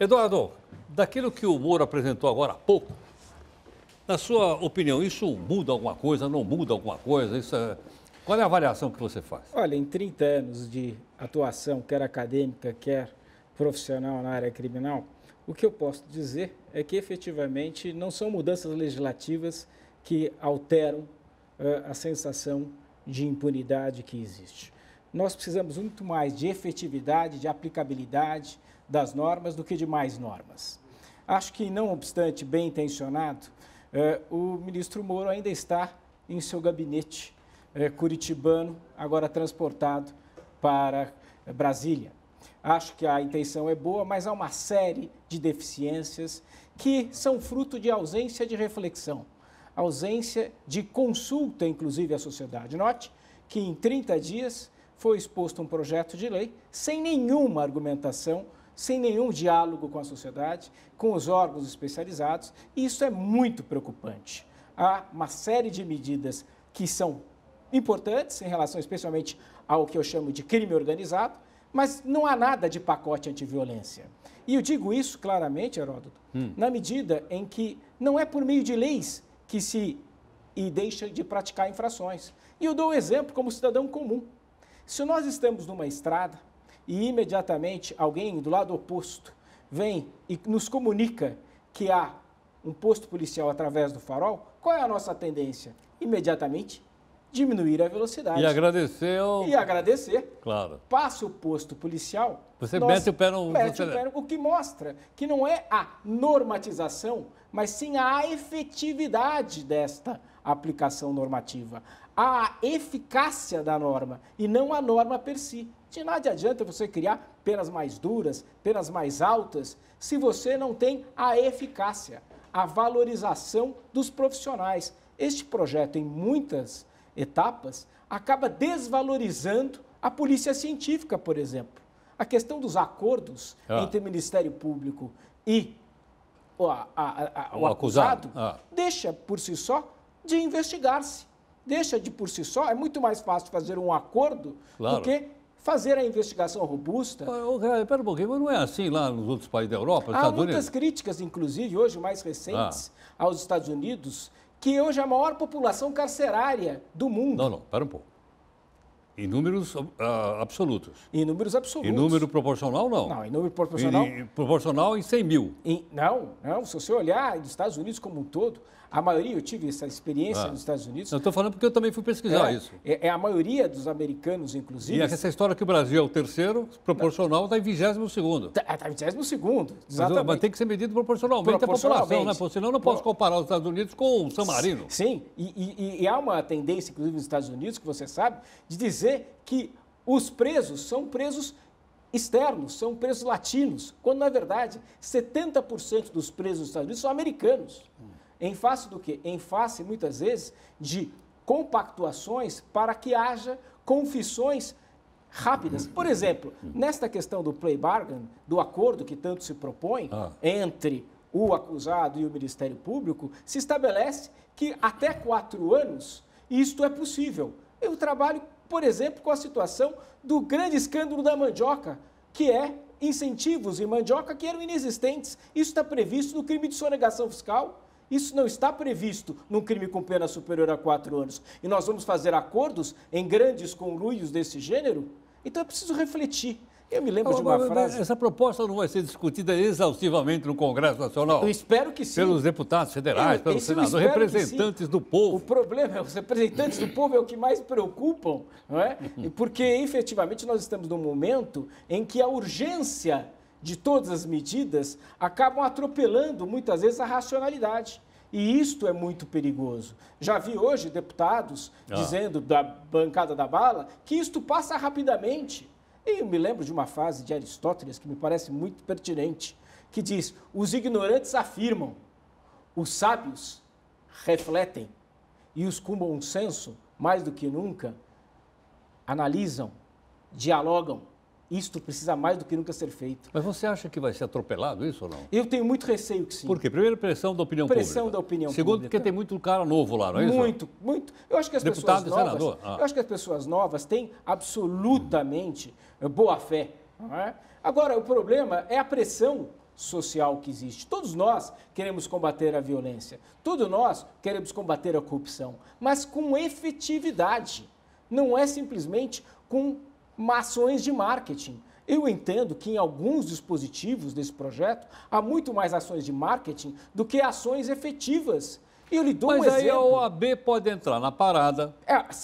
Eduardo, daquilo que o Moro apresentou agora há pouco, na sua opinião, isso muda alguma coisa, não muda alguma coisa? Qual é a avaliação que você faz? Olha, em 30 anos de atuação, quer acadêmica, quer profissional na área criminal, o que eu posso dizer é que efetivamente não são mudanças legislativas que alteram a sensação de impunidade que existe. Nós precisamos muito mais de efetividade, de aplicabilidade das normas do que de mais normas. Acho que, não obstante bem intencionado, o ministro Moro ainda está em seu gabinete curitibano, agora transportado para Brasília. Acho que a intenção é boa, mas há uma série de deficiências que são fruto de ausência de reflexão, ausência de consulta, inclusive, à sociedade. Note que em 30 dias foi exposto um projeto de lei sem nenhuma argumentação, sem nenhum diálogo com a sociedade, com os órgãos especializados, e isso é muito preocupante. Há uma série de medidas que são importantes em relação especialmente ao que eu chamo de crime organizado, mas não há nada de pacote antiviolência. E eu digo isso claramente, Heródoto, na medida em que não é por meio de leis que se deixa de praticar infrações. E eu dou um exemplo como cidadão comum. Se nós estamos numa estrada e imediatamente alguém do lado oposto vem e nos comunica que há um posto policial através do farol, qual é a nossa tendência? Imediatamente diminuir a velocidade. E agradecer E agradecer. Claro. Passa o posto policial. Você mete o pé no... O que mostra que não é a normatização, mas sim a efetividade desta aplicação normativa. A eficácia da norma e não a norma per si. De nada adianta você criar penas mais duras, penas mais altas, se você não tem a eficácia, a valorização dos profissionais. Este projeto, em muitas etapas, acaba desvalorizando a polícia científica, por exemplo. A questão dos acordos entre o Ministério Público e o acusado deixa, por si só, de investigar-se. Deixa de, por si só, é muito mais fácil fazer um acordo do que fazer a investigação robusta. Espera um pouquinho, mas não é assim lá nos outros países da Europa, nos Há Estados muitas Unidos? críticas, inclusive, hoje mais recentes, aos Estados Unidos, que hoje é a maior população carcerária do mundo. Não, espera um pouco. Em números absolutos. Em números absolutos. Em número proporcional, não. Não, em número proporcional... Proporcional em 100 mil. Não, se você olhar nos Estados Unidos como um todo, a maioria, eu tive essa experiência nos Estados Unidos... Eu estou falando porque eu também fui pesquisar isso. É a maioria dos americanos, inclusive... E essa história que o Brasil é o terceiro, proporcional está em 22º. Está em 22º, exatamente. Mas tem que ser medido proporcionalmente à população, né? Porque senão eu não posso comparar os Estados Unidos com o San Marino. Sim, e há uma tendência, inclusive nos Estados Unidos, que você sabe, de dizer que os presos são presos externos, são presos latinos, quando, na verdade, 70% dos presos dos Estados Unidos são americanos. Em face do quê? Em face, muitas vezes, de compactuações para que haja confissões rápidas. Por exemplo, nesta questão do plea bargain, do acordo que tanto se propõe entre o acusado e o Ministério Público, se estabelece que até 4 anos isto é possível. Eu trabalho, por exemplo, com a situação do grande escândalo da mandioca, que é incentivos em mandioca que eram inexistentes. Isso está previsto no crime de sonegação fiscal. Isso não está previsto num crime com pena superior a 4 anos. E nós vamos fazer acordos em grandes conluios desse gênero? Então é preciso refletir. Eu me lembro de uma frase... Essa proposta não vai ser discutida exaustivamente no Congresso Nacional? Eu espero que sim. Pelos deputados federais, pelos senadores, representantes do povo. O problema é que os representantes do povo é o que mais preocupam, não é? Porque, efetivamente, nós estamos num momento em que a urgência de todas as medidas acabam atropelando, muitas vezes, a racionalidade. E isto é muito perigoso. Já vi hoje deputados dizendo, da bancada da bala, que isto passa rapidamente. E eu me lembro de uma frase de Aristóteles que me parece muito pertinente, que diz: os ignorantes afirmam, os sábios refletem, e os com bom senso, mais do que nunca, analisam, dialogam. Isto precisa mais do que nunca ser feito. Mas você acha que vai ser atropelado isso ou não? Eu tenho muito receio que sim. Por quê? Primeiro, pressão da opinião pública. Pressão da opinião pública. Segundo, porque tem muito cara novo lá, não é isso? Muito. Eu acho que as Deputado pessoas novas, senador. Eu acho que as pessoas novas têm absolutamente boa fé. Não é? Agora, o problema é a pressão social que existe. Todos nós queremos combater a violência, todos nós queremos combater a corrupção, mas com efetividade, não é simplesmente com ações de marketing. Eu entendo que em alguns dispositivos desse projeto há muito mais ações de marketing do que ações efetivas. Eu lhe dou um exemplo. Mas aí a OAB pode entrar na parada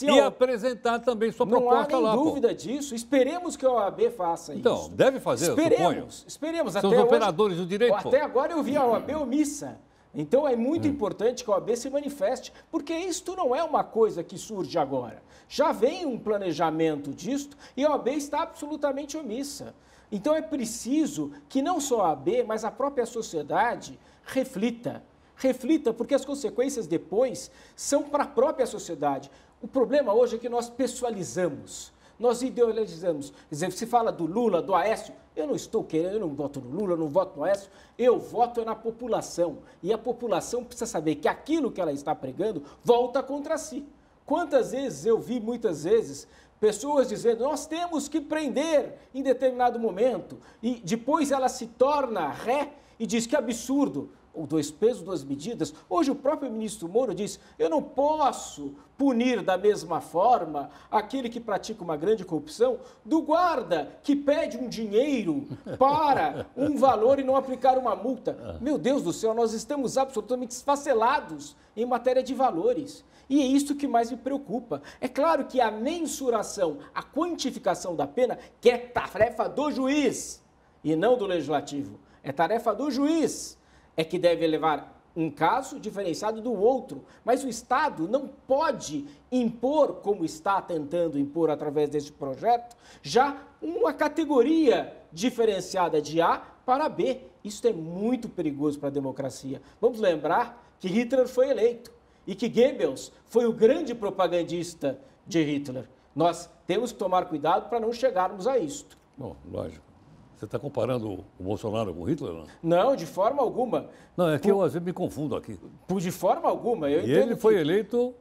e apresentar também sua proposta lá. Não há nem dúvida disso. Esperemos que a OAB faça isso. Então, deve fazer, eu suponho. Esperemos. São os operadores do direito. Até agora eu vi a OAB omissa. Então é muito importante que a OAB se manifeste, porque isto não é uma coisa que surge agora. Já vem um planejamento disto e a OAB está absolutamente omissa. Então é preciso que não só a OAB, mas a própria sociedade reflita. Reflita, porque as consequências depois são para a própria sociedade. O problema hoje é que nós pessoalizamos, nós ideologizamos. Quer dizer, se fala do Lula, do Aécio, eu não estou querendo, eu não voto no Lula, eu não voto no Aécio, eu voto na população. E a população precisa saber que aquilo que ela está pregando volta contra si. Quantas vezes eu vi, muitas vezes, pessoas dizendo, nós temos que prender em determinado momento, e depois ela se torna ré e diz que absurdo. O 2 pesos, 2 medidas. Hoje o próprio ministro Moro diz, eu não posso punir da mesma forma aquele que pratica uma grande corrupção do guarda que pede um dinheiro para um valor e não aplicar uma multa. Meu Deus do céu, nós estamos absolutamente esfacelados em matéria de valores. E é isso que mais me preocupa. É claro que a mensuração, a quantificação da pena, que é tarefa do juiz e não do legislativo. É tarefa do juiz. É que deve levar um caso diferenciado do outro. Mas o Estado não pode impor, como está tentando impor através deste projeto, já uma categoria diferenciada de A para B. Isso é muito perigoso para a democracia. Vamos lembrar que Hitler foi eleito e que Goebbels foi o grande propagandista de Hitler. Nós temos que tomar cuidado para não chegarmos a isto. Bom, lógico. Você está comparando o Bolsonaro com o Hitler? Não, não, de forma alguma. Não, é que eu às vezes me confundo aqui. De forma alguma. Eu e ele foi eleito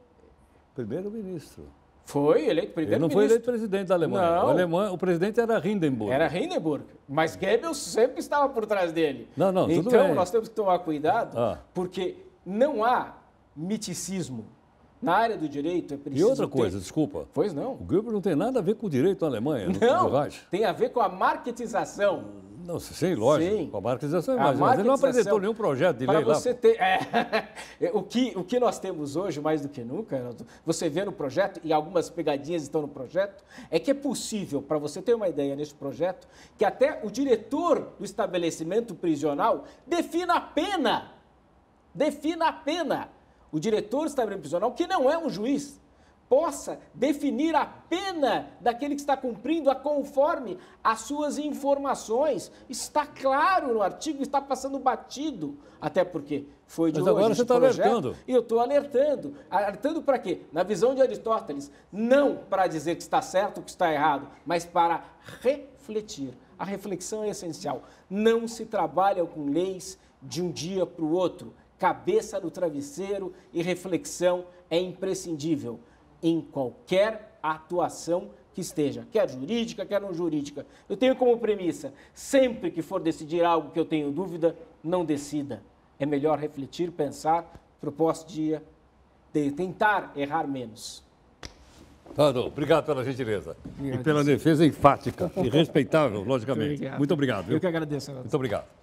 primeiro-ministro. Foi eleito primeiro-ministro. Ele não foi eleito presidente da Alemanha. Não. O presidente era Hindenburg. Era Hindenburg, mas Goebbels sempre estava por trás dele. Não, tudo bem. Então, nós temos que tomar cuidado, porque não há miticismo. Na área do direito é preciso. E outra coisa, desculpa. Pois não. O Goebbels não tem nada a ver com o direito na Alemanha. Não, tem a ver com a marketização. Não, sim, lógico. Sim. Com a marketização, mas ele não apresentou nenhum projeto de lei lá. Você o que nós temos hoje, mais do que nunca, você vê no projeto, e algumas pegadinhas estão no projeto, é que é possível, para você ter uma ideia nesse projeto, que até o diretor do estabelecimento prisional defina a pena. Defina a pena. O diretor do estabelecimento prisional, que não é um juiz, possa definir a pena daquele que está cumprindo conforme as suas informações. Está claro no artigo, está passando batido. Até porque foi de Mas hoje agora você está alertando. E eu estou alertando. Alertando para quê? Na visão de Aristóteles, não para dizer que está certo ou que está errado, mas para refletir. A reflexão é essencial. Não se trabalha com leis de um dia para o outro. Cabeça no travesseiro e reflexão é imprescindível em qualquer atuação que esteja, quer jurídica, quer não jurídica. Eu tenho como premissa, sempre que for decidir algo que eu tenho dúvida, não decida. É melhor refletir, pensar, propósito de tentar errar menos. Tadeu, obrigado pela gentileza. E pela defesa enfática e respeitável, logicamente. Muito obrigado. Eu que agradeço. Muito obrigado.